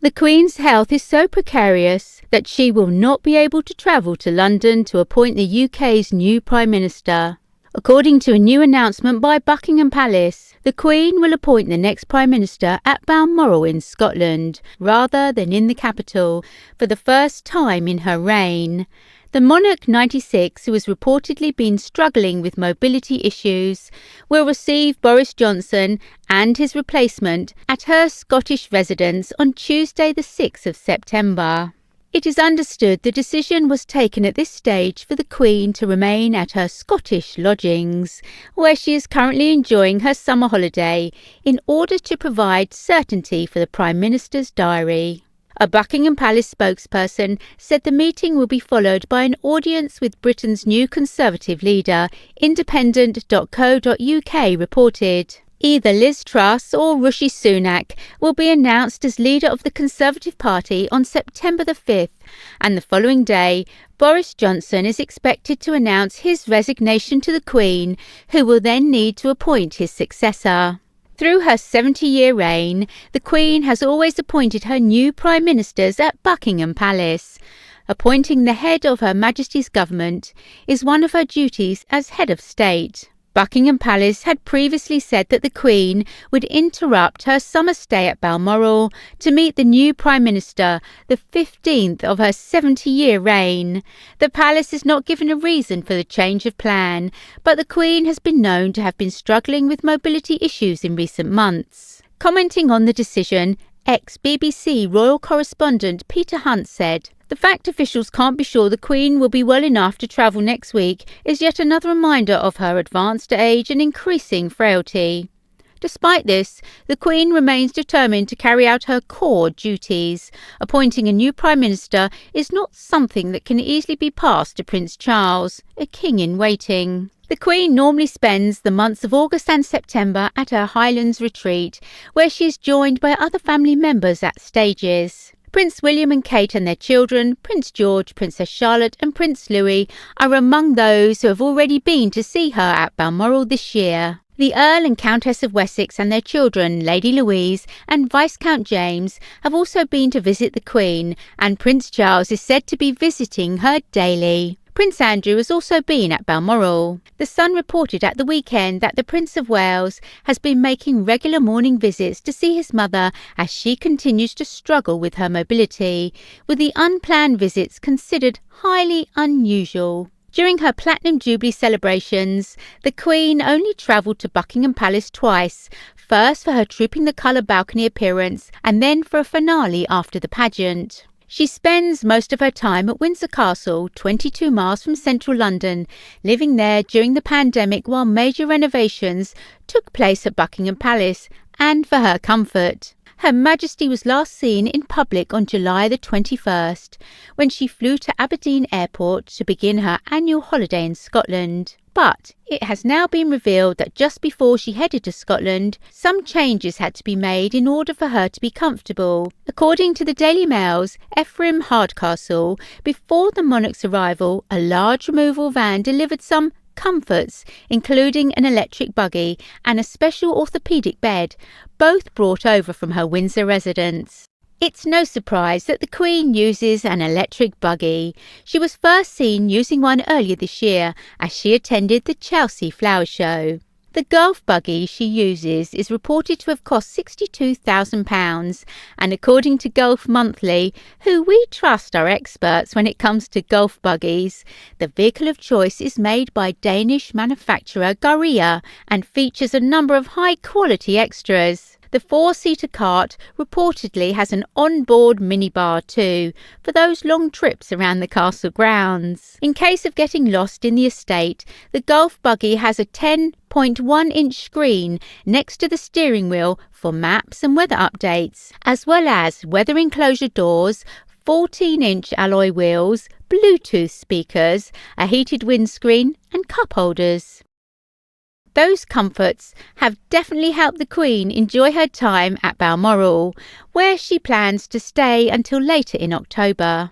The Queen's health is so precarious that she will not be able to travel to London to appoint the UK's new Prime Minister. According to a new announcement by Buckingham Palace, the Queen will appoint the next Prime Minister at Balmoral in Scotland, rather than in the capital, for the first time in her reign. The monarch 96, who has reportedly been struggling with mobility issues, will receive Boris Johnson and his replacement at her Scottish residence on Tuesday the 6th of September. It is understood the decision was taken at this stage for the Queen to remain at her Scottish lodgings, where she is currently enjoying her summer holiday, in order to provide certainty for the Prime Minister's diary. A Buckingham Palace spokesperson said the meeting will be followed by an audience with Britain's new Conservative leader, independent.co.uk reported. Either Liz Truss or Rishi Sunak will be announced as leader of the Conservative Party on September the 5th, and the following day, Boris Johnson is expected to announce his resignation to the Queen, who will then need to appoint his successor. Through her 70-year reign, the Queen has always appointed her new Prime Ministers at Buckingham Palace. Appointing the head of Her Majesty's government is one of her duties as head of state. Buckingham Palace had previously said that the Queen would interrupt her summer stay at Balmoral to meet the new Prime Minister, the 15th of her 70-year reign. The palace has not given a reason for the change of plan, but the Queen has been known to have been struggling with mobility issues in recent months. Commenting on the decision, ex-BBC royal correspondent Peter Hunt said, "The fact officials can't be sure the Queen will be well enough to travel next week is yet another reminder of her advanced age and increasing frailty." Despite this, the Queen remains determined to carry out her core duties. Appointing a new Prime Minister is not something that can easily be passed to Prince Charles, a king in waiting. The Queen normally spends the months of August and September at her Highlands retreat, where she is joined by other family members at stages. Prince William and Kate and their children, Prince George, Princess Charlotte and Prince Louis, are among those who have already been to see her at Balmoral this year. The Earl and Countess of Wessex and their children, Lady Louise and Viscount James, have also been to visit the Queen, and Prince Charles is said to be visiting her daily. Prince Andrew has also been at Balmoral. The Sun reported at the weekend that the Prince of Wales has been making regular morning visits to see his mother as she continues to struggle with her mobility, with the unplanned visits considered highly unusual. During her Platinum Jubilee celebrations, the Queen only travelled to Buckingham Palace twice, first for her Trooping the Colour balcony appearance and then for a finale after the pageant. She spends most of her time at Windsor Castle, 22 miles from central London, living there during the pandemic while major renovations took place at Buckingham Palace and for her comfort. Her Majesty was last seen in public on July the 21st, when she flew to Aberdeen Airport to begin her annual holiday in Scotland. But it has now been revealed that just before she headed to Scotland, some changes had to be made in order for her to be comfortable. According to the Daily Mail's Ephraim Hardcastle, before the monarch's arrival, a large removal van delivered some comforts, including an electric buggy and a special orthopaedic bed, both brought over from her Windsor residence. It's no surprise that the Queen uses an electric buggy. She was first seen using one earlier this year as she attended the Chelsea Flower Show. The golf buggy she uses is reported to have cost £62,000, and according to Golf Monthly, who we trust are experts when it comes to golf buggies, the vehicle of choice is made by Danish manufacturer Garia and features a number of high-quality extras. The four-seater cart reportedly has an on-board minibar too, for those long trips around the castle grounds. In case of getting lost in the estate, the golf buggy has a 10.1-inch screen next to the steering wheel for maps and weather updates, as well as weather enclosure doors, 14-inch alloy wheels, Bluetooth speakers, a heated windscreen and cup holders. Those comforts have definitely helped the Queen enjoy her time at Balmoral, where she plans to stay until later in October.